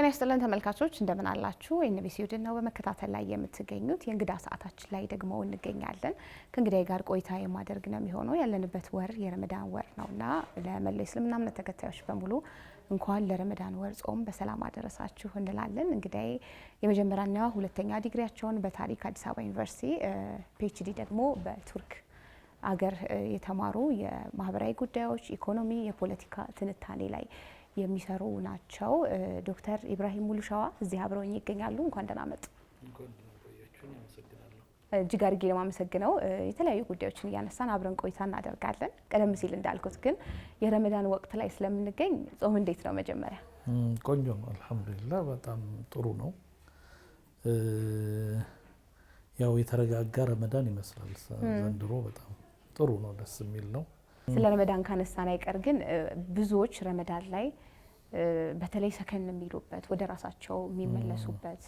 ይስጥልን ተመልካቾች እንደምን አላችሁ? ኤንቢሲ ውድን ነው በመከታተል ላይ የምትገኙት። የእንግዳ ሰዓታችን ላይ ደግሞ እንገኛለን። ከእንግዳይ ጋር ቆይታ የማደርግ ነው የሚሆነው። ያለንበት ወር የረመዳን ወር ነውና ለመላው እስልምና እምነት ተከታዮች በሙሉ እንኳን ለረመዳን ወር ጾም በሰላም አደረሳችሁ እንላለን። እንግዳይ የመጀመሪያና ሁለተኛ ዲግሪያቸውን በታሪክ አዲስ አበባ ዩኒቨርሲቲ ፒኤችዲ ደግሞ በቱርክ አገር የተማሩ የማህበራዊ ጉዳዮች፣ ኢኮኖሚ፣ የፖለቲካ ትንታኔ ላይ የሚሰሩ ናቸው። ዶክተር ኢብራሂም ሙሉሻዋ እዚህ አብረውኝ ይገኛሉ። እንኳን ደህና መጡ። እጅግ አድርጌ ለማመሰግነው። የተለያዩ ጉዳዮችን እያነሳን አብረን ቆይታ እናደርጋለን። ቀደም ሲል እንዳልኩት ግን የረመዳን ወቅት ላይ ስለምንገኝ ጾም እንዴት ነው? መጀመሪያ ቆንጆ ነው፣ አልሐምዱሊላህ በጣም ጥሩ ነው። ያው የተረጋጋ ረመዳን ይመስላል ዘንድሮ። በጣም ጥሩ ነው፣ ደስ የሚል ነው። ስለ ረመዳን ካነሳን አይቀር ግን ብዙዎች ረመዳን ላይ በተለይ ሰከን የሚሉበት ወደ ራሳቸው የሚመለሱበት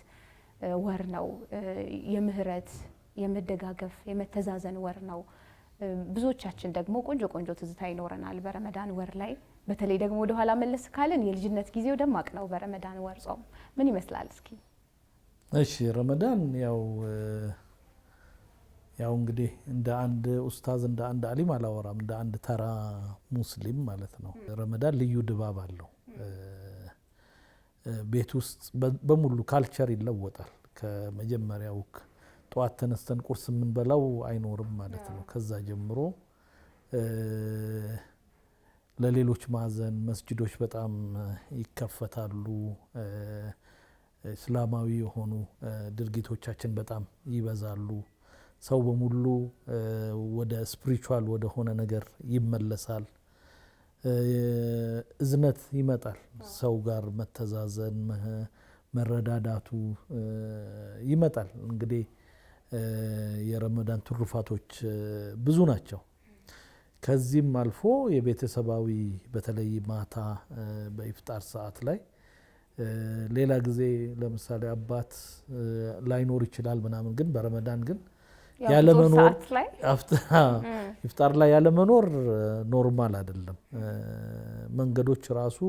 ወር ነው። የምህረት፣ የመደጋገፍ፣ የመተዛዘን ወር ነው። ብዙዎቻችን ደግሞ ቆንጆ ቆንጆ ትዝታ ይኖረናል በረመዳን ወር ላይ። በተለይ ደግሞ ወደ ኋላ መለስ ካልን የልጅነት ጊዜው ደማቅ ነው። በረመዳን ወር ጾም ምን ይመስላል እስኪ? እሺ ረመዳን ያው እንግዲህ እንደ አንድ ኡስታዝ እንደ አንድ አሊም አላወራም፣ እንደ አንድ ተራ ሙስሊም ማለት ነው። ረመዳን ልዩ ድባብ አለው። ቤት ውስጥ በሙሉ ካልቸር ይለወጣል። ከመጀመሪያው ጠዋት ተነስተን ቁርስ የምንበላው አይኖርም ማለት ነው። ከዛ ጀምሮ ለሌሎች ማዘን መስጂዶች በጣም ይከፈታሉ። እስላማዊ የሆኑ ድርጊቶቻችን በጣም ይበዛሉ። ሰው በሙሉ ወደ ስፒሪቹዋል ወደ ሆነ ነገር ይመለሳል። እዝነት ይመጣል። ሰው ጋር መተዛዘን፣ መረዳዳቱ ይመጣል። እንግዲህ የረመዳን ትሩፋቶች ብዙ ናቸው። ከዚህም አልፎ የቤተሰባዊ በተለይ ማታ በኢፍጣር ሰዓት ላይ ሌላ ጊዜ ለምሳሌ አባት ላይኖር ይችላል ምናምን፣ ግን በረመዳን ግን ያለመኖር ኢፍጣር ላይ ያለመኖር ኖርማል አይደለም። መንገዶች ራሱ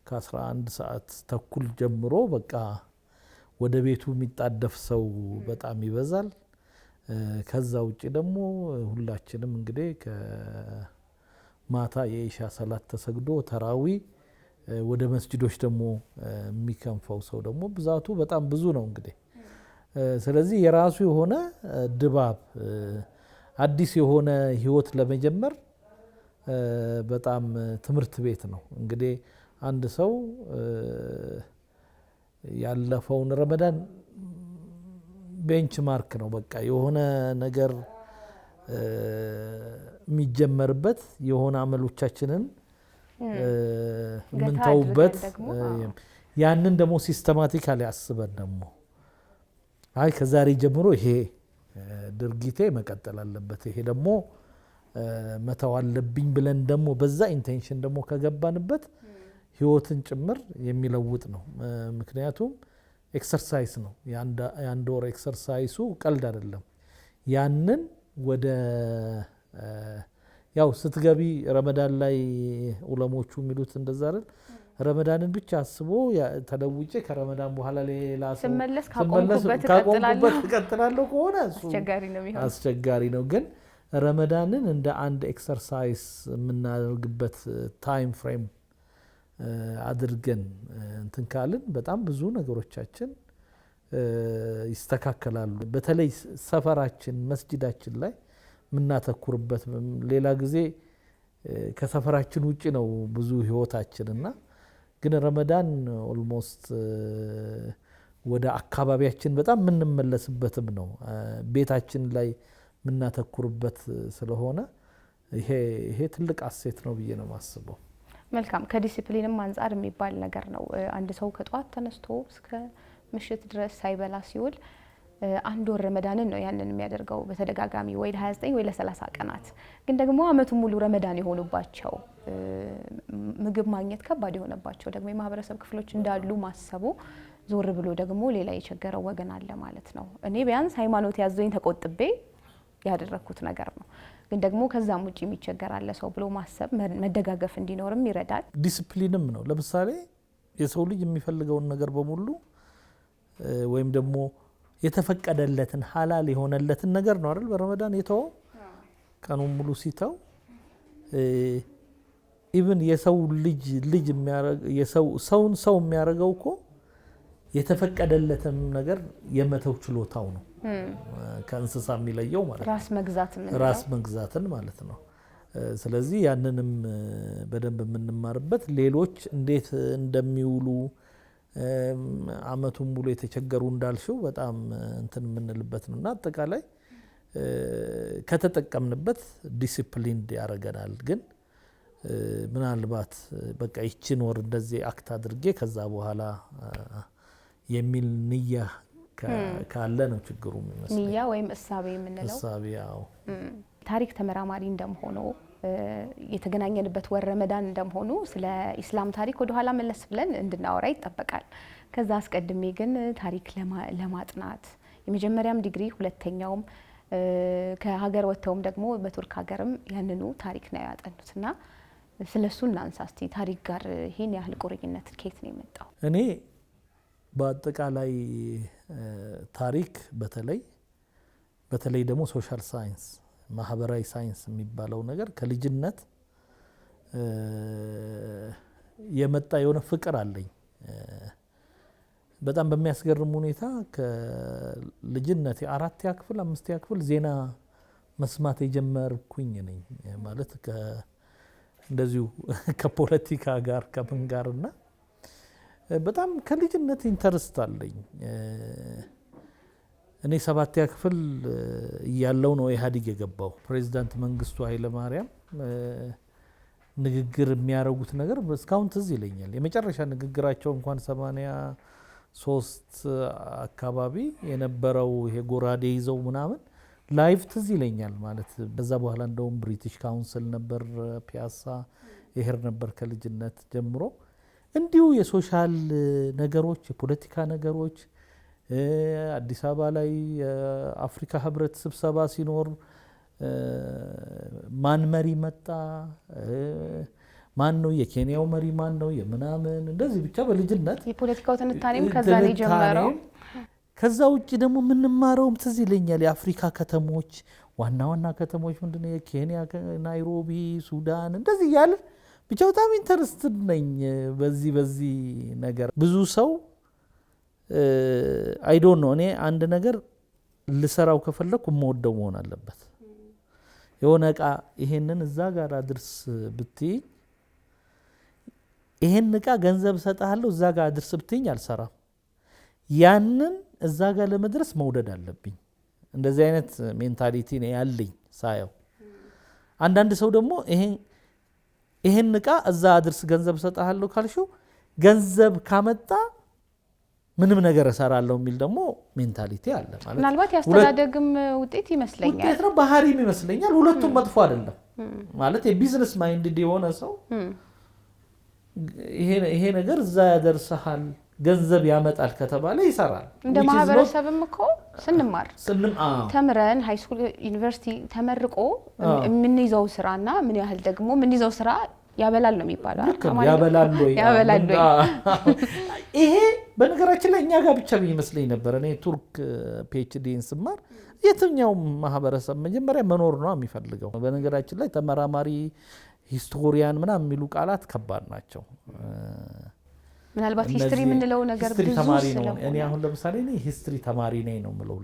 ከ11 ሰዓት ተኩል ጀምሮ በቃ ወደ ቤቱ የሚጣደፍ ሰው በጣም ይበዛል። ከዛ ውጪ ደግሞ ሁላችንም እንግዲህ ከማታ የኢሻ ሰላት ተሰግዶ ተራዊ ወደ መስጂዶች ደግሞ የሚከንፈው ሰው ደግሞ ብዛቱ በጣም ብዙ ነው እንግዲህ። ስለዚህ የራሱ የሆነ ድባብ፣ አዲስ የሆነ ህይወት ለመጀመር በጣም ትምህርት ቤት ነው። እንግዲህ አንድ ሰው ያለፈውን ረመዳን ቤንች ማርክ ነው። በቃ የሆነ ነገር የሚጀመርበት የሆነ አመሎቻችንን ምንተውበት፣ ያንን ደግሞ ሲስተማቲካሊ አስበን ደግሞ አይ ከዛሬ ጀምሮ ይሄ ድርጊቴ መቀጠል አለበት፣ ይሄ ደግሞ መተው አለብኝ ብለን ደግሞ በዛ ኢንቴንሽን ደግሞ ከገባንበት ህይወትን ጭምር የሚለውጥ ነው። ምክንያቱም ኤክሰርሳይዝ ነው። የአንድ ወር ኤክሰርሳይሱ ቀልድ አይደለም። ያንን ወደ ያው ስትገቢ ረመዳን ላይ ዑለሞቹ የሚሉት እንደዛ አይደል? ረመዳንን ብቻ አስቦ ተለውጬ ከረመዳን በኋላ ሌላ ስመለስ ካቆምኩበት እቀጥላለሁ ከሆነ እሱ አስቸጋሪ ነው። ግን ረመዳንን እንደ አንድ ኤክሰርሳይዝ የምናደርግበት ታይም ፍሬም አድርገን እንትን ካልን በጣም ብዙ ነገሮቻችን ይስተካከላሉ። በተለይ ሰፈራችን መስጂዳችን ላይ የምናተኩርበት፣ ሌላ ጊዜ ከሰፈራችን ውጭ ነው ብዙ ህይወታችንና ግን ረመዳን ኦልሞስት ወደ አካባቢያችን በጣም የምንመለስበትም ነው። ቤታችን ላይ የምናተኩርበት ስለሆነ ይሄ ትልቅ አሴት ነው ብዬ ነው የማስበው። መልካም። ከዲሲፕሊንም አንጻር የሚባል ነገር ነው። አንድ ሰው ከጧት ተነስቶ እስከ ምሽት ድረስ ሳይበላ ሲውል አንድ ወር ረመዳንን ነው ያንን የሚያደርገው በተደጋጋሚ ወይ ለ29 ወይ ለ30 ቀናት። ግን ደግሞ አመቱን ሙሉ ረመዳን የሆኑባቸው ምግብ ማግኘት ከባድ የሆነባቸው ደግሞ የማህበረሰብ ክፍሎች እንዳሉ ማሰቡ፣ ዞር ብሎ ደግሞ ሌላ የቸገረው ወገን አለ ማለት ነው። እኔ ቢያንስ ሃይማኖት ያዘኝ ተቆጥቤ ያደረኩት ነገር ነው። ግን ደግሞ ከዛም ውጪ የሚቸገር አለ ሰው ብሎ ማሰብ መደጋገፍ እንዲኖርም ይረዳል። ዲሲፕሊንም ነው። ለምሳሌ የሰው ልጅ የሚፈልገውን ነገር በሙሉ ወይም ደግሞ የተፈቀደለትን ሐላል የሆነለትን ነገር ነው አይደል በረመዳን የተወው ቀኑን ሙሉ ሲተው ኢቭን የሰው ልጅ ሰውን ሰው የሚያደርገው እኮ የተፈቀደለትን ነገር የመተው ችሎታው ነው ከእንስሳ የሚለየው ማለት ነው ራስ መግዛትን ማለት ነው ስለዚህ ያንንም በደንብ የምንማርበት ሌሎች እንዴት እንደሚውሉ አመቱን ሙሉ የተቸገሩ እንዳልሽው በጣም እንትን የምንልበት ነውና አጠቃላይ ከተጠቀምንበት ዲሲፕሊን ያደርገናል ግን ምናልባት በቃ ይችን ወር እንደዚህ አክት አድርጌ ከዛ በኋላ የሚል ንያ ካለ ነው ችግሩ የሚመስለው ንያ ወይም እሳቤ የምንለው እሳቤው ታሪክ ተመራማሪ እንደምሆኑ የተገናኘንበት ወር ረመዳን እንደምሆኑ ስለ ኢስላም ታሪክ ወደ ኋላ መለስ ብለን እንድናወራ ይጠበቃል ከዛ አስቀድሜ ግን ታሪክ ለማጥናት የመጀመሪያም ዲግሪ ሁለተኛውም ከሀገር ወጥተውም ደግሞ በቱርክ ሀገርም ያንኑ ታሪክ ነው ያጠኑትና ስለሱ እናንሳ እስቲ ታሪክ ጋር ይሄን ያህል ቁርኝነት ከየት ነው የመጣው እኔ በአጠቃላይ ታሪክ በተለይ ደግሞ ሶሻል ሳይንስ ማህበራዊ ሳይንስ የሚባለው ነገር ከልጅነት የመጣ የሆነ ፍቅር አለኝ በጣም በሚያስገርም ሁኔታ ከልጅነት 4ኛ ክፍል 5ኛ ክፍል ዜና መስማት የጀመርኩኝ ነኝ ማለት እንደዚሁ ከፖለቲካ ጋር ከምን ጋርና በጣም ከልጅነት ኢንተረስት አለኝ እኔ 7ኛ ክፍል ያለው ነው ኢህአዴግ የገባው ፕሬዝዳንት መንግስቱ ኃይለ ማርያም ንግግር የሚያረጉት ነገር እስካሁን ትዝ ይለኛል የመጨረሻ ንግግራቸው እንኳን 83 አካባቢ የነበረው ይሄ ጎራዴ ይዘው ምናምን ላይቭ ትዝ ይለኛል ማለት በዛ በኋላ እንደውም ብሪቲሽ ካውንስል ነበር ፒያሳ ይሄር ነበር ከልጅነት ጀምሮ እንዲሁ የሶሻል ነገሮች የፖለቲካ ነገሮች አዲስ አበባ ላይ የአፍሪካ ህብረት ስብሰባ ሲኖር ማን መሪ መጣ ማን ነው የኬንያው መሪ ማን ነው የምናምን እንደዚህ ብቻ በልጅነት የፖለቲካው ትንታኔም ከዛ ላይ ጀመረው ከዛ ውጪ ደግሞ ምንማረውም ትዝ ይለኛል የአፍሪካ ከተሞች ዋና ከተሞች ምንድነው የኬንያ ናይሮቢ ሱዳን እንደዚህ ያለ ብቻ በጣም ኢንተረስትድ ነኝ በዚህ ነገር ብዙ ሰው አይ ዶንት ኖ እኔ አንድ ነገር ልሰራው ከፈለኩ የምወደው መሆን አለበት የሆነ እቃ ይሄንን እዛ ጋር አድርስ ብትይ ይሄን እቃ ገንዘብ ሰጣለሁ እዛ ጋር አድርስ ብትይኝ አልሰራም ያንን እዛ ጋር ለመድረስ መውደድ አለብኝ እንደዚህ አይነት ሜንታሊቲ ነው ያለኝ ሳየው አንዳንድ ሰው ደግሞ ይሄን እቃ እዛ አድርስ ገንዘብ ሰጣለሁ ካልሽው ገንዘብ ካመጣ ምንም ነገር እሰራለሁ የሚል ደግሞ ሜንታሊቲ አለ ማለት ምናልባት ያስተዳደግም ውጤት ይመስለኛል ውጤት ነው ባህሪም ይመስለኛል ሁለቱም መጥፎ አይደለም ማለት የቢዝነስ ማይንድ የሆነ ሰው ይሄ ነገር እዛ ያደርሳል ገንዘብ ያመጣል ከተባለ ይሰራል እንደ ማህበረሰብም እኮ ስንማር ተምረን ሃይ ስኩል ዩኒቨርሲቲ ተመርቆ የምንይዘው ስራና ምን ያህል ደግሞ የምንይዘው ስራ ያበላል ነው የሚባለው ያበላል ይሄ በነገራችን ላይ እኛ ጋር ብቻ ይመስለኝ ነበር እኔ ቱርክ ፒኤችዲን ስማር የትኛው ማህበረሰብ መጀመሪያ መኖር ነው የሚፈልገው በነገራችን ላይ ተመራማሪ ሂስቶሪያን ምናምን የሚሉ ቃላት ከባድ ናቸው ምናልባት ሂስትሪ የምንለው ነገር ብዙ ስለሆነ እኔ አሁን ለምሳሌ እኔ ሂስትሪ ተማሪ ነኝ ነው የምለው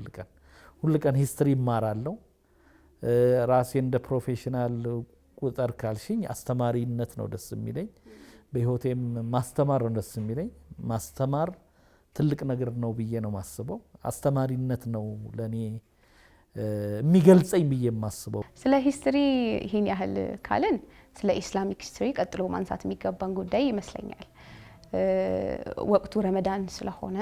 ሁሉ ቀን ሂስትሪ እማራለሁ ራሴ እንደ ፕሮፌሽናል ቁጥር ካልሽኝ አስተማሪነት ነው ደስ የሚለኝ በህይወቴም ማስተማር ነው ደስ የሚለኝ ማስተማር ትልቅ ነገር ነው ብዬ ነው ማስበው አስተማሪነት ነው ለኔ የሚገልጸኝ ብዬ ማስበው ስለ ሂስትሪ ይሄን ያህል ካልን ስለ ኢስላሚክ ሂስትሪ ቀጥሎ ማንሳት የሚገባን ጉዳይ ይመስለኛል ወቅቱ ረመዳን ስለሆነ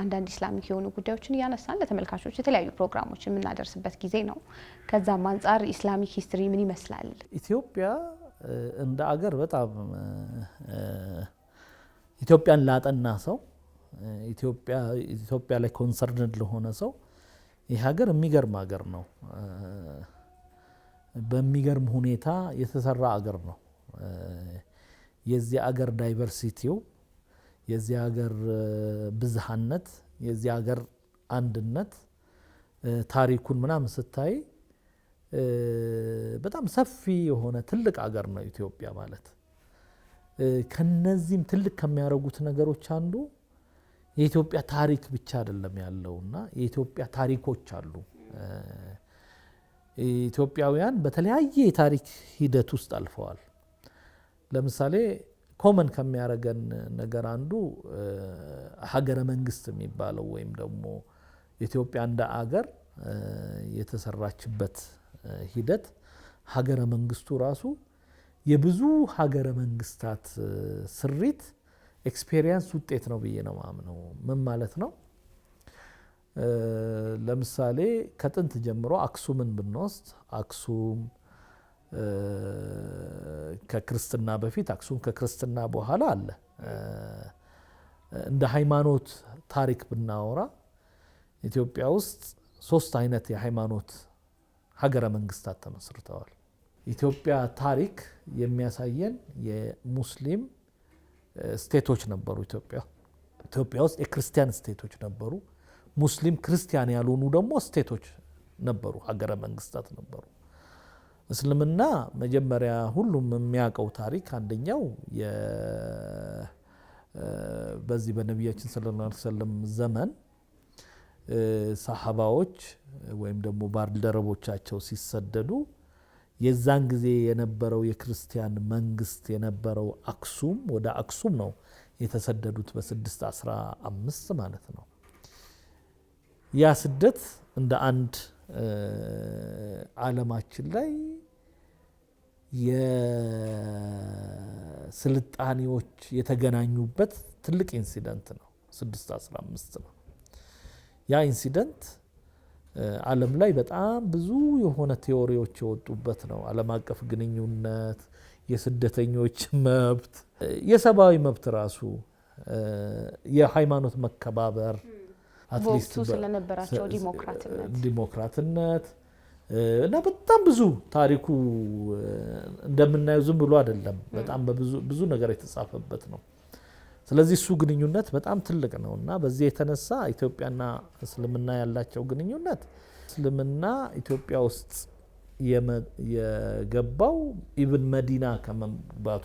አንዳንድ ኢስላሚክ የሆኑ ጉዳዮችን ያነሳን ለተመልካቾች የተለያዩ ፕሮግራሞች የምናደርስበት ጊዜ ነው ከዛም አንፃር ኢስላሚክ ሂስትሪ ምን ይመስላል ኢትዮጵያ እንደ አገር በጣም ኢትዮጵያን ላጠና ሰው ኢትዮጵያ ላይ ኮንሰርንድ ለሆነ ሰው ይህ ሀገር የሚገርም ሀገር ነው በሚገርም ሁኔታ የተሰራ ሀገር ነው የዚህ ሀገር ዳይቨርሲቲው የዚህ ሀገር ብዝሃነት የዚህ ሀገር አንድነት ታሪኩን ምናምን ስታይ በጣም ሰፊ የሆነ ትልቅ ሀገር ነው ኢትዮጵያ ማለት። ከነዚህም ትልቅ ከሚያደርጉት ነገሮች አንዱ የኢትዮጵያ ታሪክ ብቻ አይደለም ያለውና የኢትዮጵያ ታሪኮች አሉ። ኢትዮጵያውያን በተለያየ የታሪክ ሂደት ውስጥ አልፈዋል። ለምሳሌ ኮመን ከሚያደርገን ነገር አንዱ ሀገረ መንግስት የሚባለው ወይም ደግሞ ኢትዮጵያ እንደ አገር የተሰራችበት ሂደት ሀገረ መንግስቱ ራሱ የብዙ ሀገረ መንግስታት ስሪት ኤክስፔሪየንስ ውጤት ነው ብዬ ነው ማምነው። ምን ማለት ነው? ለምሳሌ ከጥንት ጀምሮ አክሱምን ብንወስድ አክሱም ከክርስትና በፊት አክሱም ከክርስትና በኋላ አለ። እንደ ሃይማኖት ታሪክ ብናወራ ኢትዮጵያ ውስጥ 3 አይነት የሃይማኖት ሀገረ መንግስታት ተመስርተዋል። ኢትዮጵያ ታሪክ የሚያሳየን የሙስሊም ስቴቶች ነበሩ። ኢትዮጵያ ውስጥ የክርስቲያን ስቴቶች ነበሩ። ሙስሊም ክርስቲያን ያልሆኑ ደግሞ ስቴቶች ነበሩ፣ ሀገረ መንግስታት ነበሩ። እስልምና መጀመሪያ ሁሉም የሚያውቀው ታሪክ አንደኛው በዚህ በነቢያችን ሰለላሁ ዐለይሂ ወሰለም ዘመን ሰሃባዎች ወይም ደግሞ ባልደረቦቻቸው ሲሰደዱ የዛን ጊዜ የነበረው የክርስቲያን መንግስት የነበረው አክሱም ወደ አክሱም ነው የተሰደዱት በ615 ማለት ነው። ያ ስደት እንደ አንድ ዓለማችን ላይ የስልጣኔዎች የተገናኙበት ትልቅ ኢንሲደንት ነው። 615 ነው ያ ኢንሲደንት። ዓለም ላይ በጣም ብዙ የሆነ ቴዎሪዎች የወጡበት ነው። ዓለም አቀፍ ግንኙነት፣ የስደተኞች መብት፣ የሰብአዊ መብት ራሱ፣ የሃይማኖት መከባበር፣ በወቅቱ ስለነበራቸው ዲሞክራትነት እና በጣም ብዙ ታሪኩ እንደምናየው ዝም ብሎ አይደለም። በጣም ብዙ ነገር የተጻፈበት ነው። ስለዚህ እሱ ግንኙነት በጣም ትልቅ ነው እና በዚህ የተነሳ ኢትዮጵያና እስልምና ያላቸው ግንኙነት እስልምና ኢትዮጵያ ውስጥ የገባው ኢብን መዲና ከመግባቱ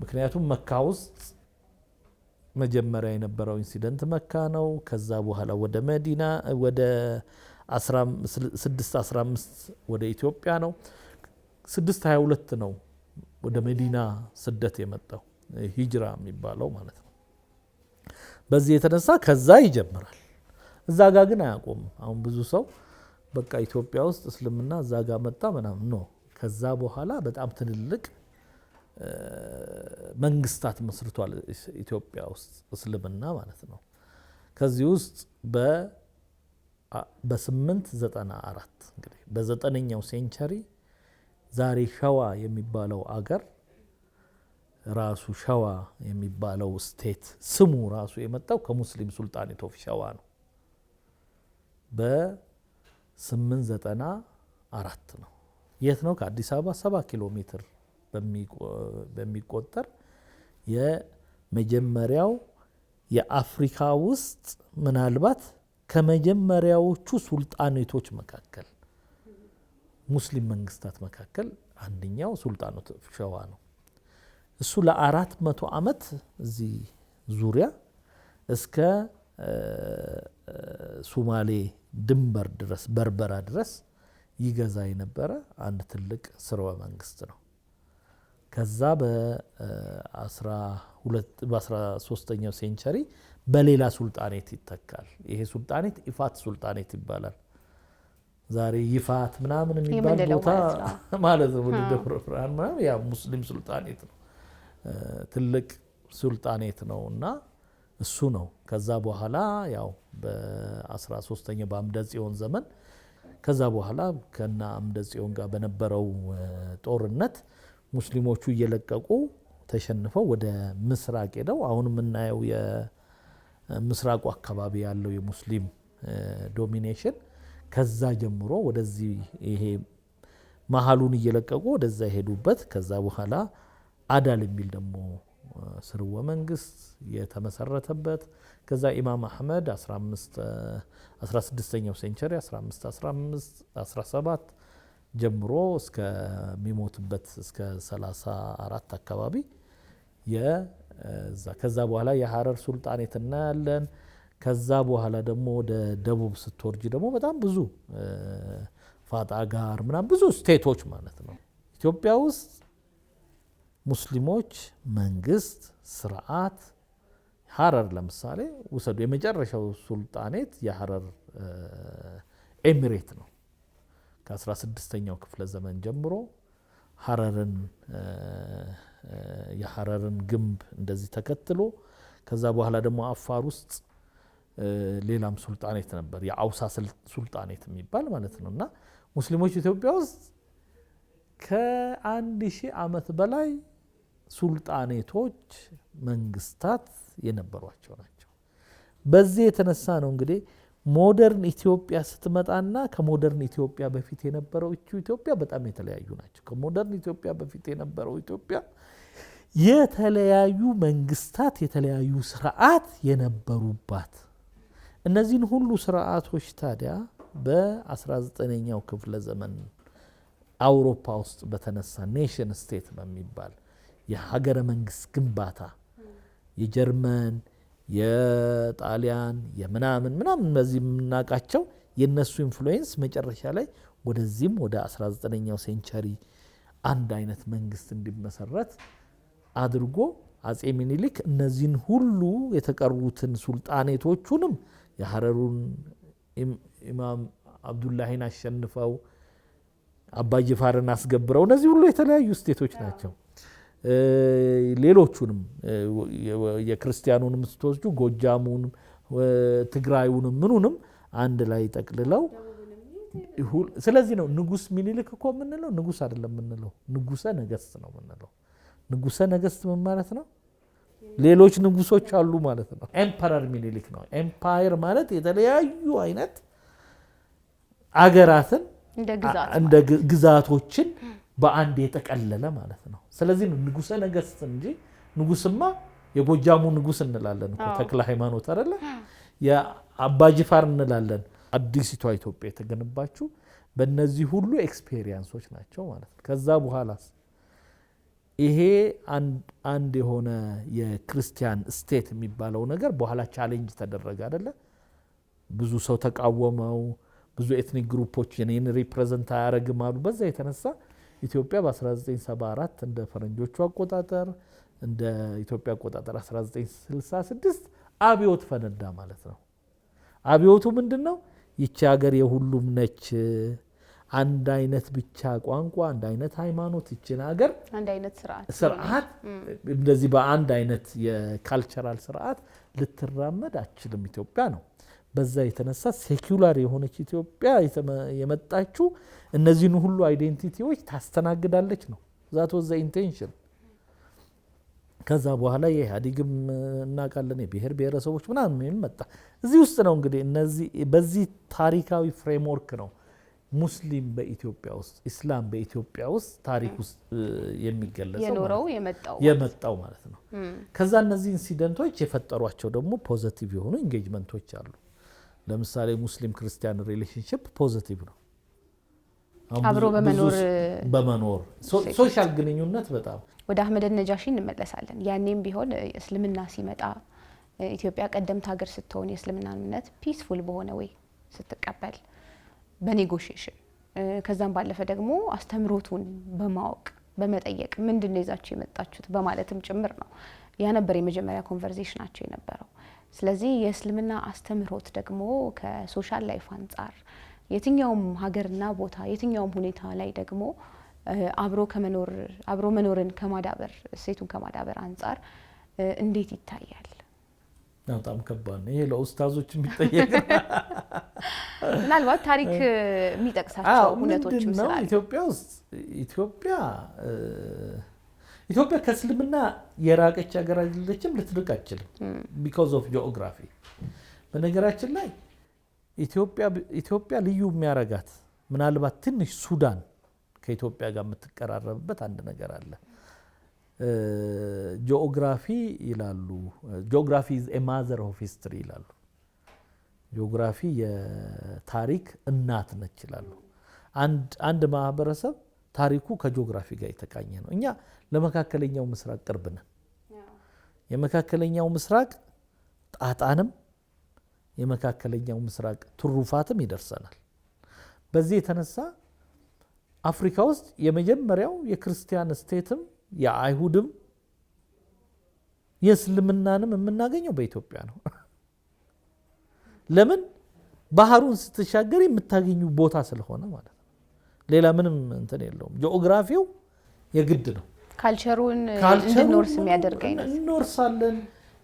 ምክንያቱም መካ ውስጥ መጀመሪያ የነበረው ኢንሲደንት መካ ነው። ከዛ በኋላ ወደ መዲና ወደ 615 ወደ ኢትዮጵያ ነው። 622 ነው ወደ መዲና ስደት የመጣው ሂጅራ የሚባለው ማለት ነው። በዚህ የተነሳ ከዛ ይጀምራል። እዛ ጋር ግን አያቆምም። አሁን ብዙ ሰው በቃ ኢትዮጵያ ውስጥ እስልምና እዛ ጋር መጣ ምናምን ነው። ከዛ በኋላ በጣም ትልልቅ መንግስታት መስርቷል ኢትዮጵያ ውስጥ እስልምና ማለት ነው። ከዚህ ውስጥ በ894 እንግዲህ በ9ኛው ሴንቸሪ ዛሬ ሸዋ የሚባለው አገር ራሱ ሸዋ የሚባለው ስቴት ስሙ ራሱ የመጣው ከሙስሊም ሱልጣኔት ኦፍ ሸዋ ነው። በ894 ነው። የት ነው? ከአዲስ አበባ 70 ኪሎ ሜትር በሚቆጠር የመጀመሪያው የአፍሪካ ውስጥ ምናልባት ከመጀመሪያዎቹ ሱልጣኔቶች መካከል ሙስሊም መንግስታት መካከል አንደኛው ሱልጣኔት ሸዋ ነው። እሱ ለ400 ዓመት እዚህ ዙሪያ እስከ ሶማሌ ድንበር ድረስ በርበራ ድረስ ይገዛ የነበረ አንድ ትልቅ ስርወ መንግስት ነው። ከዛ በ13ኛው ሴንቸሪ በሌላ ሱልጣኔት ይተካል። ይሄ ሱልጣኔት ኢፋት ሱልጣኔት ይባላል። ዛሬ ይፋት ምናምን የሚባል ቦታ ማለት ነው። ወደ ደብረ ብርሃን ምናምን ያ ሙስሊም ሱልጣኔት ነው። ትልቅ ሱልጣኔት ነው እና እሱ ነው። ከዛ በኋላ ያው በ13ኛው በአምደ ጽዮን ዘመን ከዛ በኋላ ከና አምደ ጽዮን ጋር በነበረው ጦርነት ሙስሊሞቹ እየለቀቁ ተሸንፈው ወደ ምስራቅ ሄደው አሁን የምናየው የምስራቁ አካባቢ ያለው የሙስሊም ዶሚኔሽን ከዛ ጀምሮ ወደዚህ ይሄ መሀሉን እየለቀቁ ወደዛ የሄዱበት ከዛ በኋላ አዳል የሚል ደግሞ ስርወ መንግስት የተመሰረተበት ከዛ ኢማም አህመድ 16ኛው ሴንቸሪ 1517 ጀምሮ እስከሚሞትበት እስከ 34 አካባቢ ከዛ በኋላ የሐረር ሱልጣኔት እናያለን። ከዛ በኋላ ደግሞ ወደ ደቡብ ስትወርጂ ደግሞ በጣም ብዙ ፋጣ ጋር ምናምን ብዙ ስቴቶች ማለት ነው። ኢትዮጵያ ውስጥ ሙስሊሞች መንግስት ስርዓት ሐረር ለምሳሌ ውሰዱ። የመጨረሻው ሱልጣኔት የሐረር ኤሚሬት ነው። ከ16ኛው ክፍለ ዘመን ጀምሮ የሐረርን ግንብ እንደዚህ ተከትሎ ከዛ በኋላ ደግሞ አፋር ውስጥ ሌላም ሱልጣኔት ነበር፣ የአውሳ ሱልጣኔት የሚባል ማለት ነው። እና ሙስሊሞች ኢትዮጵያ ውስጥ ከ1000 ዓመት በላይ ሱልጣኔቶች መንግስታት የነበሯቸው ናቸው። በዚህ የተነሳ ነው እንግዲህ ሞደርን ኢትዮጵያ ስትመጣና ከሞደርን ኢትዮጵያ በፊት የነበረው ኢትዮጵያ በጣም የተለያዩ ናቸው። ከሞደርን ኢትዮጵያ በፊት የነበረው ኢትዮጵያ የተለያዩ መንግስታት የተለያዩ ስርዓት የነበሩባት፣ እነዚህን ሁሉ ስርዓቶች ታዲያ በ19ኛው ክፍለ ዘመን አውሮፓ ውስጥ በተነሳ ኔሽን ስቴት በሚባል የሀገረ መንግስት ግንባታ የጀርመን የጣሊያን የምናምን በዚህ የምናውቃቸው የነሱ ኢንፍሉዌንስ መጨረሻ ላይ ወደዚህም ወደ 19ኛው ሴንቸሪ አንድ አይነት መንግስት እንዲመሰረት አድርጎ አጼ ሚኒሊክ እነዚህን ሁሉ የተቀሩትን ሱልጣኔቶቹንም የሐረሩን ኢማም አብዱላሂን አሸንፈው አባጅፋርን አስገብረው እነዚህ ሁሉ የተለያዩ ስቴቶች ናቸው። ሌሎቹንም የክርስቲያኑንም ስትወስዱ ጎጃሙን ትግራዩንም ምኑንም አንድ ላይ ጠቅልለው ስለዚህ ነው ንጉስ ሚኒሊክ እኮ የምንለው ንጉስ አይደለም የምንለው ንጉሰ ነገስት ነው የምንለው። ንጉሰ ነገስት ምን ማለት ነው? ሌሎች ንጉሶች አሉ ማለት ነው። ኤምፐረር ሚኒሊክ ነው። ኤምፓየር ማለት የተለያዩ አይነት አገራትን እንደ ግዛቶችን በአንድ የጠቀለለ ማለት ነው። ስለዚህ ነው ንጉሰ ነገስት እንጂ ንጉስማ የጎጃሙ ንጉስ እንላለን እኮ ተክለ ሃይማኖት አይደለ? የአባጅፋር እንላለን። አዲሲቷ ኢትዮጵያ የተገነባችው በእነዚህ ሁሉ ኤክስፔሪየንሶች ናቸው ማለት ነው። ከዛ በኋላስ ይሄ አንድ የሆነ የክርስቲያን ስቴት የሚባለው ነገር በኋላ ቻሌንጅ ተደረገ አይደለ? ብዙ ሰው ተቃወመው። ብዙ ኤትኒክ ግሩፖች የኔን ሪፕሬዘንት አያረግም አሉ። በዛ የተነሳ ኢትዮጵያ በ1974 እንደ ፈረንጆቹ አቆጣጠር እንደ ኢትዮጵያ አቆጣጠር 1966 አብዮት ፈነዳ ማለት ነው። አብዮቱ ምንድነው? ይቺ ሀገር የሁሉም ነች፣ አንድ አይነት ብቻ ቋንቋ፣ አንድ አይነት ሃይማኖት፣ ይችን ሀገር አንድ አይነት ስርዓት እንደዚህ በአንድ አይነት የካልቸራል ስርዓት ልትራመድ አትችልም ኢትዮጵያ ነው። በዛ የተነሳ ሴኩላር የሆነች ኢትዮጵያ የመጣችው እነዚህን ሁሉ አይዴንቲቲዎች ታስተናግዳለች ነው። ዛት ወዘ ኢንቴንሽን። ከዛ በኋላ የኢህአዴግም እናውቃለን የብሔር ብሔረሰቦች ምናምን መጣ። እዚህ ውስጥ ነው እንግዲህ እነዚህ በዚህ ታሪካዊ ፍሬምወርክ ነው ሙስሊም በኢትዮጵያ ውስጥ ኢስላም በኢትዮጵያ ውስጥ ታሪክ ውስጥ የሚገለጸው የመጣው ማለት ነው። ከዛ እነዚህ ኢንሲደንቶች የፈጠሯቸው ደግሞ ፖዚቲቭ የሆኑ ኢንጌጅመንቶች አሉ። ለምሳሌ ሙስሊም ክርስቲያን ሪሌሽንሺፕ ፖዚቲቭ ነው። አብሮ በመኖር ሶሻል ግንኙነት በጣም ወደ አህመድ ነጃሺ እንመለሳለን። ያኔም ቢሆን እስልምና ሲመጣ ኢትዮጵያ ቀደምት ሀገር ስትሆን የእስልምና እምነት ፒስፉል በሆነ ወይ ስትቀበል በኔጎሽዬሽን ከዛም ባለፈ ደግሞ አስተምሮቱን በማወቅ በመጠየቅ ምንድነው ይዛችሁ የመጣችሁት በማለትም ጭምር ነው። ያ ነበር የመጀመሪያ ኮንቨርሴሽናቸው የነበረው። ስለዚህ የእስልምና አስተምሮት ደግሞ ከሶሻል ላይፍ አንጻር የትኛውም ሀገርና ቦታ የትኛውም ሁኔታ ላይ ደግሞ አብሮ መኖርን ከማዳበር እሴቱን ከማዳበር አንጻር እንዴት ይታያል? በጣም ከባድ ነው። ይሄ ለኡስታዞች የሚጠየቅ ምናልባት ታሪክ የሚጠቅሳቸው ሁነቶችም ስላሉ ኢትዮጵያ ውስጥ ኢትዮጵያ ከእስልምና የራቀች ሀገር አይደለችም፣ ልትርቅ አትችልም ቢኮዝ ኦፍ ጂኦግራፊ። በነገራችን ላይ ኢትዮጵያ ልዩ የሚያረጋት ምናልባት ትንሽ ሱዳን ከኢትዮጵያ ጋር የምትቀራረብበት አንድ ነገር አለ። ጂኦግራፊ ይላሉ። ጂኦግራፊ ኢዝ ኤ ማዘር ኦፍ ሂስትሪ ይላሉ። ጂኦግራፊ የታሪክ እናት ነች ይላሉ። አንድ ማህበረሰብ ታሪኩ ከጂኦግራፊ ጋር የተቃኘ ነው። እኛ ለመካከለኛው ምስራቅ ቅርብ ነን። የመካከለኛው ምስራቅ ጣጣንም የመካከለኛው ምስራቅ ትሩፋትም ይደርሰናል። በዚህ የተነሳ አፍሪካ ውስጥ የመጀመሪያው የክርስቲያን ስቴትም የአይሁድም የእስልምናንም የምናገኘው በኢትዮጵያ ነው። ለምን? ባህሩን ስትሻገር የምታገኙ ቦታ ስለሆነ ማለት ነው። ሌላ ምንም እንትን የለውም። ጂኦግራፊው የግድ ነው። ካልቸሩን እንድንወርስ የሚያደርገኝ ነው። እንወርሳለን።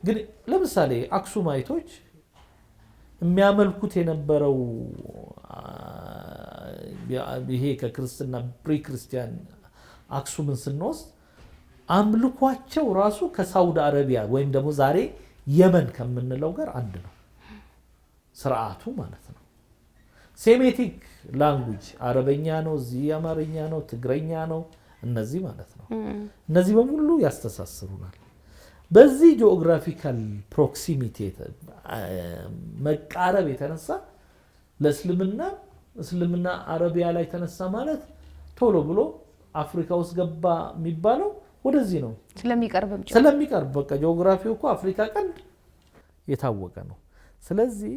ግን ለምሳሌ አክሱማይቶች የሚያመልኩት የነበረው ይሄ ከክርስትና ፕሪ ክርስቲያን አክሱምን ስንወስድ አምልኳቸው ራሱ ከሳውዲ አረቢያ ወይም ደግሞ ዛሬ የመን ከምንለው ጋር አንድ ነው ስርዓቱ ማለት ነው። ሴሜቲክ ላንጉጅ አረበኛ ነው፣ እዚህ አማርኛ ነው፣ ትግረኛ ነው፣ እነዚህ ማለት ነው። እነዚህ በሙሉ ያስተሳስሩናል። በዚህ ጂኦግራፊካል ፕሮክሲሚቲ መቃረብ የተነሳ ለእስልምና አረቢያ ላይ ተነሳ ማለት ቶሎ ብሎ አፍሪካ ውስጥ ገባ የሚባለው ወደዚህ ነው ስለሚቀርብ በቃ ጂኦግራፊው እኮ አፍሪካ ቀንድ የታወቀ ነው። ስለዚህ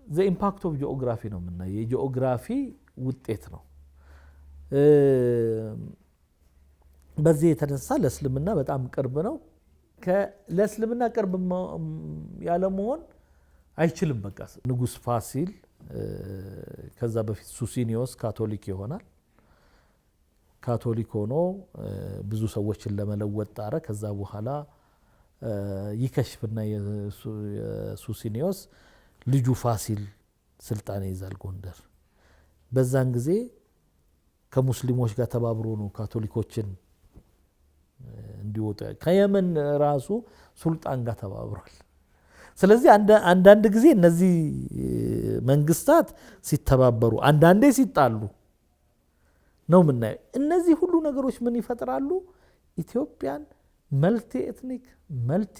the impact of geography ነው የምናየው። የጂኦግራፊ ውጤት ነው። በዚህ የተነሳ ለእስልምና በጣም ቅርብ ነው። ለእስልምና ቅርብ ያለ መሆን አይችልም። በቃ ንጉስ ፋሲል ከዛ በፊት ሱሲኒዮስ ካቶሊክ ይሆናል። ካቶሊክ ሆኖ ብዙ ሰዎችን ለመለወጥ ጣረ። ከዛ በኋላ ይከሽፍና የሱሲኒዮስ ልጁ ፋሲል ስልጣን ይዛል ጎንደር። በዛን ጊዜ ከሙስሊሞች ጋር ተባብሮ ነው ካቶሊኮችን እንዲወጡ። ከየመን ራሱ ሱልጣን ጋር ተባብሯል። ስለዚህ አንዳንድ ጊዜ እነዚህ መንግስታት ሲተባበሩ፣ አንዳንዴ ሲጣሉ ነው የምናየው። እነዚህ ሁሉ ነገሮች ምን ይፈጥራሉ? ኢትዮጵያን መልቲ ኤትኒክ መልቲ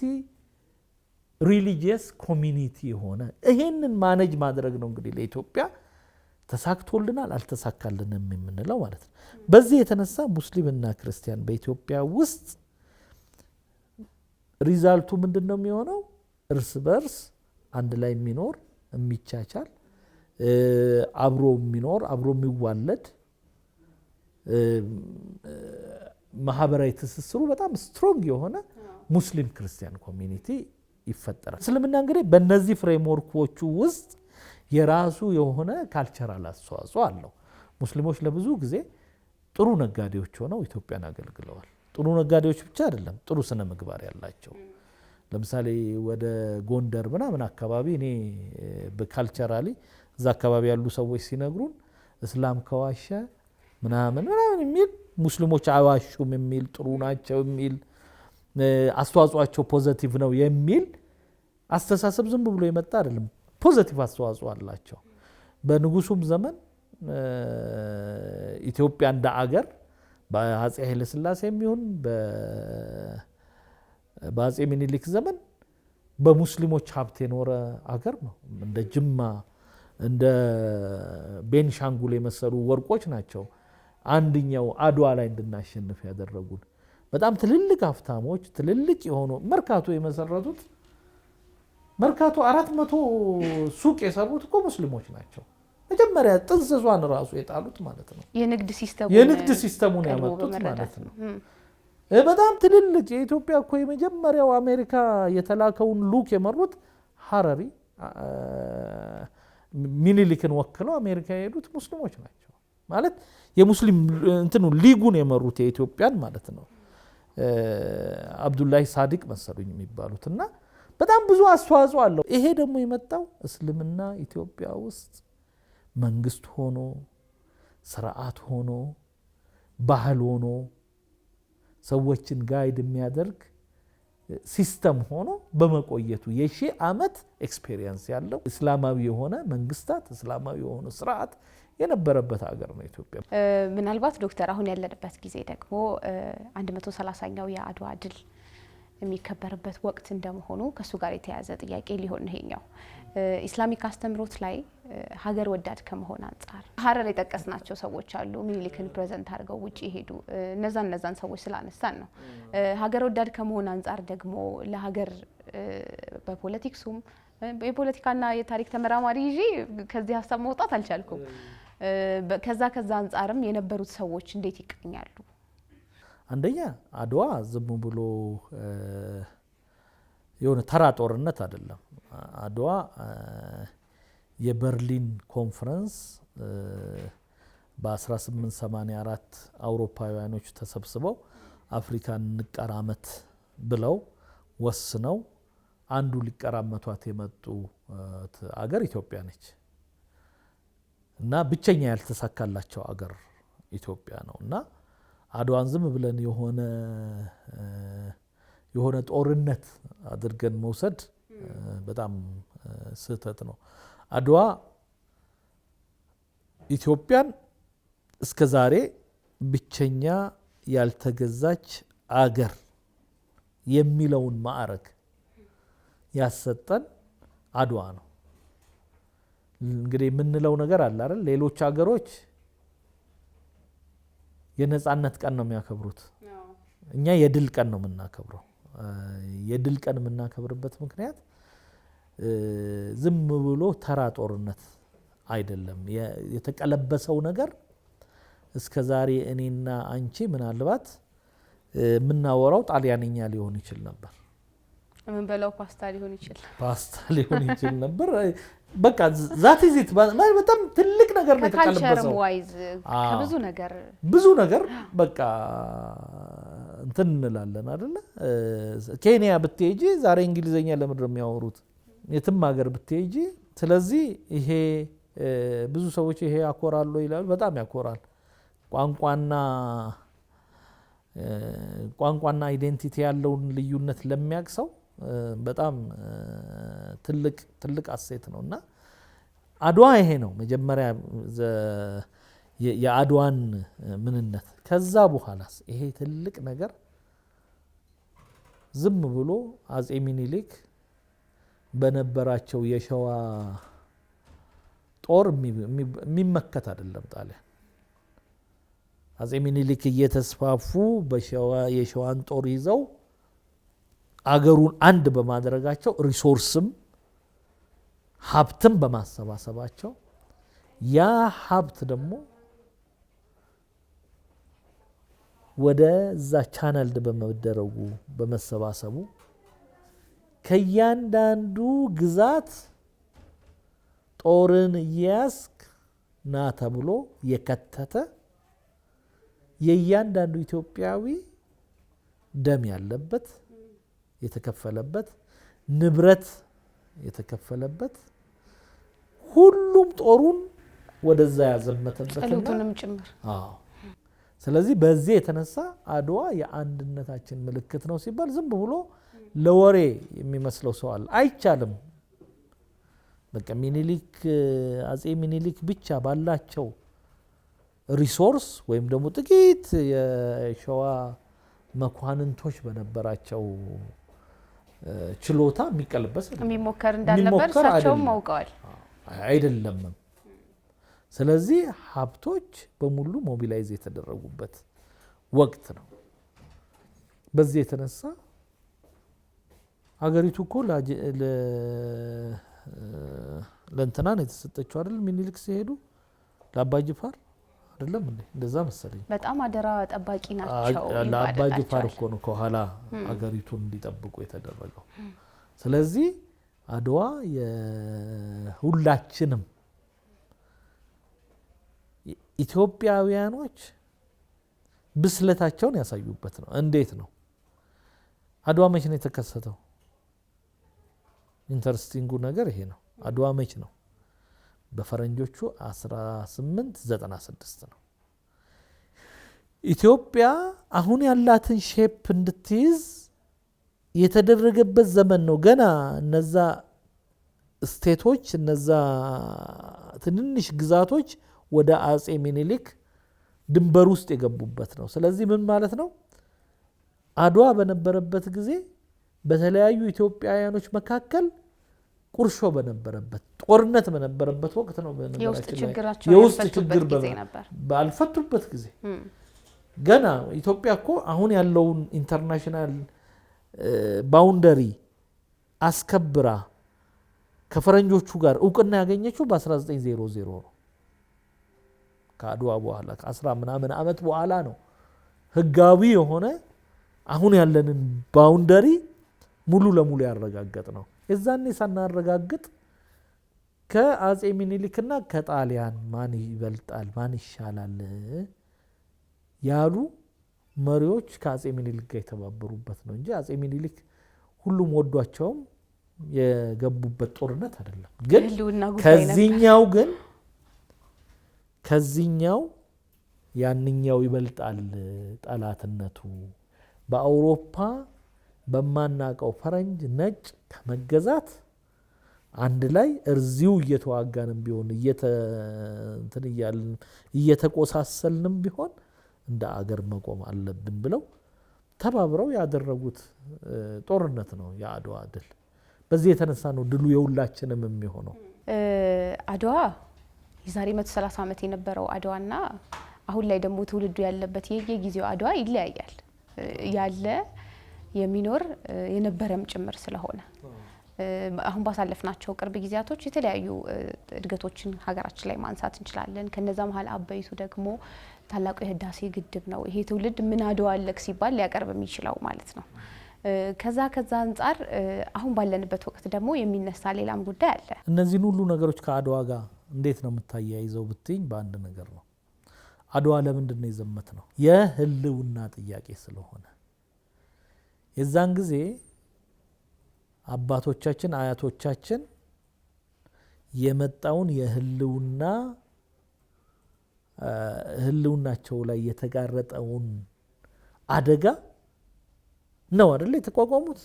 ሪሊጂየስ ኮሚኒቲ የሆነ ይሄንን ማኔጅ ማድረግ ነው እንግዲህ ለኢትዮጵያ ተሳክቶልናል አልተሳካልንም የምንለው ማለት ነው። በዚህ የተነሳ ሙስሊምና ክርስቲያን በኢትዮጵያ ውስጥ ሪዛልቱ ምንድነው የሚሆነው? እርስ በርስ አንድ ላይ የሚኖር የሚቻቻል አብሮ የሚኖር አብሮ የሚዋለድ ማህበራዊ ትስስሩ በጣም ስትሮንግ የሆነ ሙስሊም ክርስቲያን ኮሚኒቲ ይፈጠራል። እስልምና እንግዲህ በእነዚህ ፍሬምወርኮቹ ውስጥ የራሱ የሆነ ካልቸራል አስተዋጽኦ አለው። ሙስሊሞች ለብዙ ጊዜ ጥሩ ነጋዴዎች ሆነው ኢትዮጵያን አገልግለዋል። ጥሩ ነጋዴዎች ብቻ አይደለም፣ ጥሩ ስነ ምግባር ያላቸው። ለምሳሌ ወደ ጎንደር ምናምን አካባቢ እኔ በካልቸራሊ እዛ አካባቢ ያሉ ሰዎች ሲነግሩን እስላም ከዋሸ ምናምን የሚል ሙስሊሞች አይዋሹም የሚል ጥሩ ናቸው የሚል አስተዋጽኦአቸው ፖዚቲቭ ነው የሚል አስተሳሰብ ዝም ብሎ የመጣ አይደለም። ፖዚቲቭ አስተዋጽኦ አላቸው። በንጉሱም ዘመን ኢትዮጵያ እንደ አገር በአፄ ኃይለ ሥላሴ የሚሆን በአፄ ምኒልክ ዘመን በሙስሊሞች ሀብት የኖረ አገር ነው። እንደ ጅማ እንደ ቤንሻንጉል የመሰሉ ወርቆች ናቸው አንድኛው አድዋ ላይ እንድናሸንፍ ያደረጉን። በጣም ትልልቅ ሀብታሞች ትልልቅ የሆኑ መርካቶ የመሰረቱት መርካቶ 400 ሱቅ የሰሩት እኮ ሙስሊሞች ናቸው። መጀመሪያ ጥንስሷን ራሱ የጣሉት ማለት ነው። የንግድ ሲስተሙን ያመጡት ማለት ነው። በጣም ትልልቅ የኢትዮጵያ እኮ የመጀመሪያው አሜሪካ የተላከውን ሉክ የመሩት ሀረሪ ሚኒሊክን ወክለው አሜሪካ የሄዱት ሙስሊሞች ናቸው። ማለት የሙስሊም እንትኑ ሊጉን የመሩት የኢትዮጵያን ማለት ነው። አብዱላሂ ሳዲቅ መሰሉኝ የሚባሉት እና በጣም ብዙ አስተዋጽኦ አለው። ይሄ ደግሞ የመጣው እስልምና ኢትዮጵያ ውስጥ መንግስት ሆኖ ስርዓት ሆኖ ባህል ሆኖ ሰዎችን ጋይድ የሚያደርግ ሲስተም ሆኖ በመቆየቱ የሺህ ዓመት ኤክስፔሪየንስ ያለው እስላማዊ የሆነ መንግስታት እስላማዊ የሆነ ስርዓት የነበረበት ሀገር ነው ኢትዮጵያ። ምናልባት ዶክተር አሁን ያለንበት ጊዜ ደግሞ 130ኛው የአድዋ ድል የሚከበርበት ወቅት እንደመሆኑ ከሱ ጋር የተያያዘ ጥያቄ ሊሆን ነው ይሄኛው። ኢስላሚክ አስተምሮት ላይ ሀገር ወዳድ ከመሆን አንጻር ሀረር የጠቀስናቸው ሰዎች አሉ፣ ሚኒሊክን ፕሬዘንት አድርገው ውጪ ሄዱ። እነዛን ሰዎች ስላነሳን ነው። ሀገር ወዳድ ከመሆን አንጻር ደግሞ ለሀገር በፖለቲክሱም የፖለቲካና የታሪክ ተመራማሪ ይዤ ከዚህ ሀሳብ መውጣት አልቻልኩም። ከዛ አንጻርም የነበሩት ሰዎች እንዴት ይቀኛሉ? አንደኛ አድዋ ዝም ብሎ የሆነ ተራ ጦርነት አይደለም። አድዋ የበርሊን ኮንፈረንስ በ1884 አውሮፓውያኖች ተሰብስበው አፍሪካን እንቀራመት ብለው ወስነው አንዱ ሊቀራመቷት የመጡ አገር ኢትዮጵያ ነች እና ብቸኛ ያልተሳካላቸው አገር ኢትዮጵያ ነው እና አድዋን ዝም ብለን የሆነ ጦርነት አድርገን መውሰድ በጣም ስህተት ነው። አድዋ ኢትዮጵያን እስከ ዛሬ ብቸኛ ያልተገዛች አገር የሚለውን ማዕረግ ያሰጠን አድዋ ነው። እንግዲህ የምንለው ነገር አለ አይደል? ሌሎች አገሮች የነጻነት ቀን ነው የሚያከብሩት፣ እኛ የድል ቀን ነው የምናከብረው። የድል ቀን የምናከብርበት ምክንያት ዝም ብሎ ተራ ጦርነት አይደለም። የተቀለበሰው ነገር እስከ ዛሬ እኔና አንቺ ምናልባት የምናወራው ጣሊያንኛ ሊሆን ይችል ነበር፣ የምንበላው ፓስታ ሊሆን ይችል ነበር። በቃ ዛት ይዚት በጣም ትልቅ ነገር ነው የተቀለበሰው። ብዙ ነገር በቃ እንትን እንላለን አይደለ? ኬንያ ብትሄጂ ዛሬ እንግሊዘኛ ለምንድን ነው የሚያወሩት? የትም ሀገር ብትሄጂ። ስለዚህ ይሄ ብዙ ሰዎች ይሄ ያኮራሉ ይላሉ። በጣም ያኮራል። ቋንቋና አይዴንቲቲ ያለውን ልዩነት ለሚያውቅ ሰው በጣም ትልቅ አሴት ነው እና አድዋ ይሄ ነው መጀመሪያ የአድዋን ምንነት። ከዛ በኋላስ ይሄ ትልቅ ነገር ዝም ብሎ አጼ ሚኒሊክ በነበራቸው የሸዋ ጦር የሚመከት አይደለም። ጣሊያን አጼ ሚኒሊክ እየተስፋፉ የሸዋን ጦር ይዘው አገሩን አንድ በማድረጋቸው ሪሶርስም ሀብትም በማሰባሰባቸው ያ ሀብት ደግሞ ወደዛ ቻናልድ በመደረጉ በመሰባሰቡ ከእያንዳንዱ ግዛት ጦርን እያስክ ና ተብሎ የከተተ የእያንዳንዱ ኢትዮጵያዊ ደም ያለበት የተከፈለበት ንብረት የተከፈለበት ሁሉም ጦሩን ወደዛ ያዘመተበት ጸሎቱንም ጭምር። ስለዚህ በዚህ የተነሳ አድዋ የአንድነታችን ምልክት ነው ሲባል ዝም ብሎ ለወሬ የሚመስለው ሰው አለ። አይቻልም። በቃ አጼ ሚኒሊክ ብቻ ባላቸው ሪሶርስ ወይም ደግሞ ጥቂት የሸዋ መኳንንቶች በነበራቸው ችሎታ የሚቀለበስ የሚሞከር እንዳልነበር እሳቸውም አውቀዋል አይደለም። ስለዚህ ሀብቶች በሙሉ ሞቢላይዝ የተደረጉበት ወቅት ነው። በዚህ የተነሳ ሀገሪቱ እኮ ለእንትና ነው የተሰጠችው አይደል? ሚኒሊክ ሲሄዱ ለአባ ጅፋር አይደለም እንዴ? እንደዛ መሰለኝ። በጣም አደራ ጠባቂ ናቸው። ለአባ ጅፋር እኮ ነው ከኋላ ሀገሪቱን እንዲጠብቁ የተደረገው። ስለዚህ አድዋ የሁላችንም ኢትዮጵያውያኖች ብስለታቸውን ያሳዩበት ነው። እንዴት ነው አድዋ መቼ ነው የተከሰተው? ኢንተረስቲንጉ ነገር ይሄ ነው። አድዋ መቼ ነው? በፈረንጆቹ 1896 ነው። ኢትዮጵያ አሁን ያላትን ሼፕ እንድትይዝ የተደረገበት ዘመን ነው። ገና እነዛ ስቴቶች እነዛ ትንንሽ ግዛቶች ወደ አጼ ሚኒሊክ ድንበር ውስጥ የገቡበት ነው። ስለዚህ ምን ማለት ነው? አድዋ በነበረበት ጊዜ በተለያዩ ኢትዮጵያውያኖች መካከል ቁርሾ በነበረበት ጦርነት በነበረበት ወቅት ነው። የውስጥ ችግር ባልፈቱበት ጊዜ ገና ኢትዮጵያ እኮ አሁን ያለውን ኢንተርናሽናል ባውንደሪ አስከብራ ከፈረንጆቹ ጋር እውቅና ያገኘችው በ1900 ነው። ከአድዋ በኋላ ከ10 ምናምን ዓመት በኋላ ነው ህጋዊ የሆነ አሁን ያለንን ባውንደሪ ሙሉ ለሙሉ ያረጋገጥ ነው። የዛኔ ሳናረጋግጥ ከአጼ ሚኒሊክና ከጣሊያን ማን ይበልጣል ማን ይሻላል ያሉ መሪዎች ከአጼ ሚኒሊክ ጋር የተባበሩበት ነው እንጂ አጼ ሚኒሊክ ሁሉም ወዷቸውም የገቡበት ጦርነት አይደለም። ግን ከዚህኛው ያንኛው ይበልጣል ጠላትነቱ። በአውሮፓ በማናቀው ፈረንጅ ነጭ ከመገዛት አንድ ላይ እርዚው እየተዋጋንም ቢሆን እየተቆሳሰልንም ቢሆን እንደ አገር መቆም አለብን ብለው ተባብረው ያደረጉት ጦርነት ነው የአድዋ ድል። በዚህ የተነሳ ነው ድሉ የሁላችንም የሚሆነው። አድዋ የዛሬ 130 ዓመት የነበረው አድዋና አሁን ላይ ደግሞ ትውልዱ ያለበት የጊዜው አድዋ ይለያያል። ያለ የሚኖር የነበረም ጭምር ስለሆነ አሁን ባሳለፍናቸው ቅርብ ጊዜያቶች የተለያዩ እድገቶችን ሀገራችን ላይ ማንሳት እንችላለን። ከነዛ መሀል አበይቱ ደግሞ ታላቁ የህዳሴ ግድብ ነው። ይሄ ትውልድ ምን አድዋ አለክ ሲባል ሊያቀርብ የሚችለው ማለት ነው። ከዛ አንጻር አሁን ባለንበት ወቅት ደግሞ የሚነሳ ሌላም ጉዳይ አለ። እነዚህን ሁሉ ነገሮች ከአድዋ ጋር እንዴት ነው የምታያይዘው ብትይኝ በአንድ ነገር ነው። አድዋ ለምንድን ነው የዘመት ነው? የህልውና ጥያቄ ስለሆነ የዛን ጊዜ አባቶቻችን አያቶቻችን የመጣውን ህልውናቸው ላይ የተጋረጠውን አደጋ ነው አይደል የተቋቋሙት።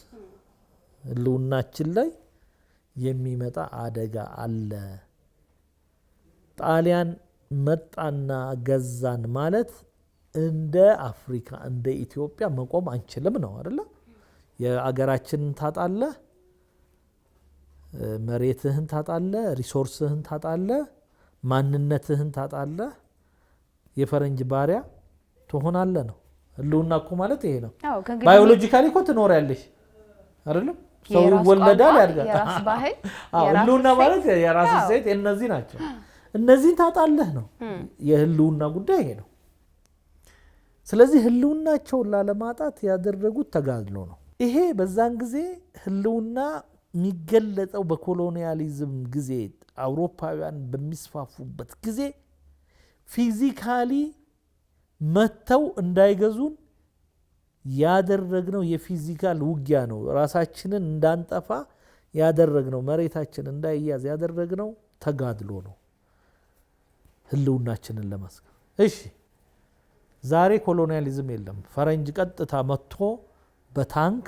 ህልውናችን ላይ የሚመጣ አደጋ አለ። ጣሊያን መጣና ገዛን ማለት እንደ አፍሪካ እንደ ኢትዮጵያ መቆም አንችልም ነው አይደል? የአገራችንን ታጣለህ፣ መሬትህን ታጣለህ፣ ሪሶርስህን ታጣለህ፣ ማንነትህን ታጣለህ፣ የፈረንጅ ባሪያ ትሆናለህ ነው። ህልውና እኮ ማለት ይሄ ነው። ባዮሎጂካሊ እኮ ትኖሪያለሽ አይደለም? ሰው ይወለዳል ያድጋል። ህልውና ማለት የራስ ሴት እነዚህ ናቸው። እነዚህን ታጣለህ ነው። የህልውና ጉዳይ ይሄ ነው። ስለዚህ ህልውናቸውን ላለማጣት ያደረጉት ተጋድሎ ነው። ይሄ በዛን ጊዜ ህልውና የሚገለጠው በኮሎኒያሊዝም ጊዜ አውሮፓውያን በሚስፋፉበት ጊዜ ፊዚካሊ መተው እንዳይገዙን ያደረግነው የፊዚካል ውጊያ ነው። ራሳችንን እንዳንጠፋ ያደረግነው፣ መሬታችን እንዳይያዝ ያደረግነው ተጋድሎ ነው ህልውናችንን ለማስከበር። እሺ ዛሬ ኮሎኒያሊዝም የለም። ፈረንጅ ቀጥታ መጥቶ በታንክ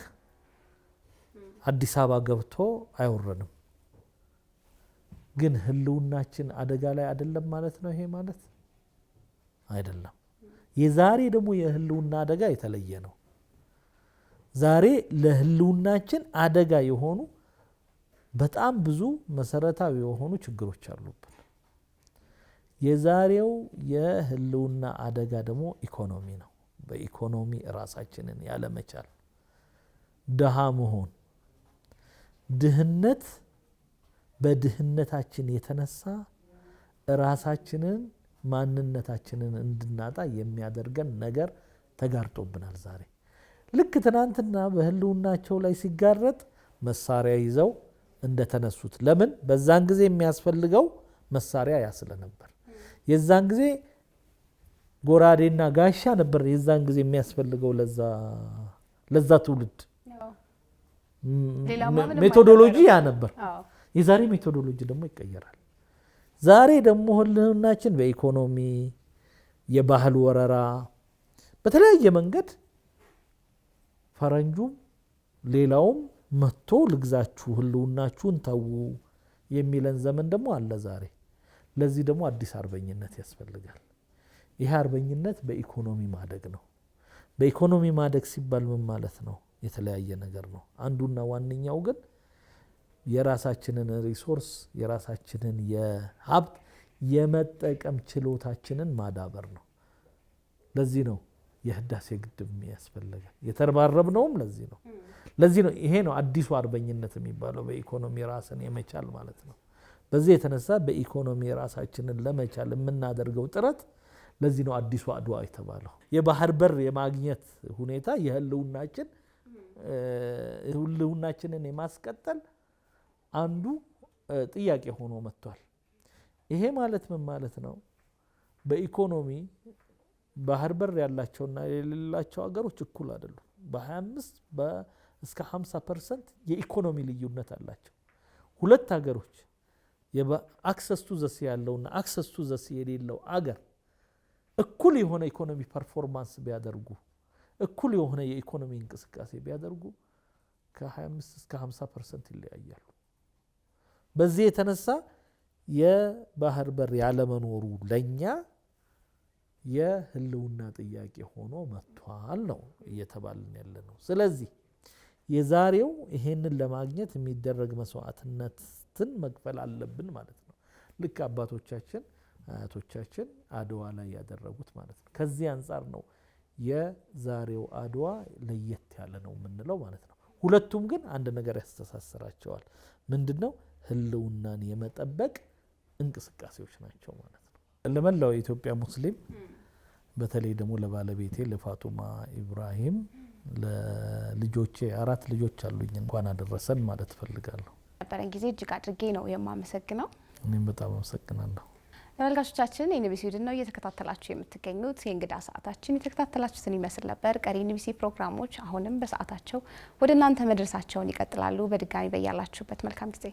አዲስ አበባ ገብቶ አይወረንም። ግን ህልውናችን አደጋ ላይ አይደለም ማለት ነው። ይሄ ማለት አይደለም። የዛሬ ደግሞ የህልውና አደጋ የተለየ ነው። ዛሬ ለህልውናችን አደጋ የሆኑ በጣም ብዙ መሰረታዊ የሆኑ ችግሮች አሉብን። የዛሬው የህልውና አደጋ ደግሞ ኢኮኖሚ ነው። በኢኮኖሚ ራሳችንን ያለመቻል፣ ድሃ መሆን፣ ድህነት፣ በድህነታችን የተነሳ ራሳችንን ማንነታችንን እንድናጣ የሚያደርገን ነገር ተጋርጦብናል። ዛሬ ልክ ትናንትና በህልውናቸው ላይ ሲጋረጥ መሳሪያ ይዘው እንደተነሱት። ለምን? በዛን ጊዜ የሚያስፈልገው መሳሪያ ያ ስለነበር። የዛን ጊዜ ጎራዴና ጋሻ ነበር የዛን ጊዜ የሚያስፈልገው ለዛ ትውልድ። ሜቶዶሎጂ ያ ነበር። የዛሬ ሜቶዶሎጂ ደግሞ ይቀየራል። ዛሬ ደግሞ ህልውናችን በኢኮኖሚ፣ የባህል ወረራ፣ በተለያየ መንገድ ፈረንጁም ሌላውም መጥቶ ልግዛችሁ ህልውናችሁን ተዉ የሚለን ዘመን ደግሞ አለ ዛሬ። ለዚህ ደግሞ አዲስ አርበኝነት ያስፈልጋል። ይሄ አርበኝነት በኢኮኖሚ ማደግ ነው። በኢኮኖሚ ማደግ ሲባል ምን ማለት ነው? የተለያየ ነገር ነው። አንዱና ዋነኛው ግን የራሳችንን ሪሶርስ የራሳችንን የሀብት የመጠቀም ችሎታችንን ማዳበር ነው። ለዚህ ነው የህዳሴ ግድብ ያስፈልጋል። የተረባረብነውም ለዚህ ነው። ይሄ ነው አዲሱ አርበኝነት የሚባለው በኢኮኖሚ ራስን የመቻል ማለት ነው። በዚህ የተነሳ በኢኮኖሚ ራሳችንን ለመቻል የምናደርገው ጥረት ለዚህ ነው አዲሱ አድዋ የተባለው። የባህር በር የማግኘት ሁኔታ የህልውናችንን የማስቀጠል አንዱ ጥያቄ ሆኖ መጥቷል። ይሄ ማለት ምን ማለት ነው? በኢኮኖሚ ባህር በር ያላቸውና የሌላቸው ሀገሮች እኩል አይደሉም። በ25 እስከ 50% የኢኮኖሚ ልዩነት አላቸው። ሁለት ሀገሮች አክሰስ ቱ ዘሲ ያለውና አክሰስ ቱ ዘሲ የሌለው አገር እኩል የሆነ ኢኮኖሚ ፐርፎርማንስ ቢያደርጉ እኩል የሆነ የኢኮኖሚ እንቅስቃሴ ቢያደርጉ ከ25 እስከ 50% ይለያያሉ። በዚህ የተነሳ የባህር በር ያለመኖሩ ለኛ የህልውና ጥያቄ ሆኖ መጥቷል ነው እየተባልን ያለ ነው። ስለዚህ የዛሬው ይሄንን ለማግኘት የሚደረግ መስዋዕትነትን መክፈል አለብን ማለት ነው። ልክ አባቶቻችን አያቶቻችን አድዋ ላይ ያደረጉት ማለት ነው። ከዚህ አንጻር ነው የዛሬው አድዋ ለየት ያለ ነው የምንለው ማለት ነው። ሁለቱም ግን አንድ ነገር ያስተሳስራቸዋል። ምንድነው? ህልውናን የመጠበቅ እንቅስቃሴዎች ናቸው ማለት ነው። ለመላው የኢትዮጵያ ሙስሊም በተለይ ደግሞ ለባለቤቴ ለፋጡማ ኢብራሂም ለልጆቼ 4 ልጆች አሉኝ እንኳን አደረሰን ማለት ፈልጋለሁ። ነበረን ጊዜ እጅግ አድርጌ ነው የማመሰግነው። እኔም በጣም አመሰግናለሁ። ተመልካቾቻችን የኢቢሲ ዩድን ነው እየተከታተላችሁ የምትገኙት። የእንግዳ ሰዓታችን የተከታተላችሁትን ይመስል ነበር። ቀሪ ኢቢሲ ፕሮግራሞች አሁንም በሰዓታቸው ወደ እናንተ መድረሳቸውን ይቀጥላሉ። በድጋሚ በያላችሁበት መልካም ጊዜ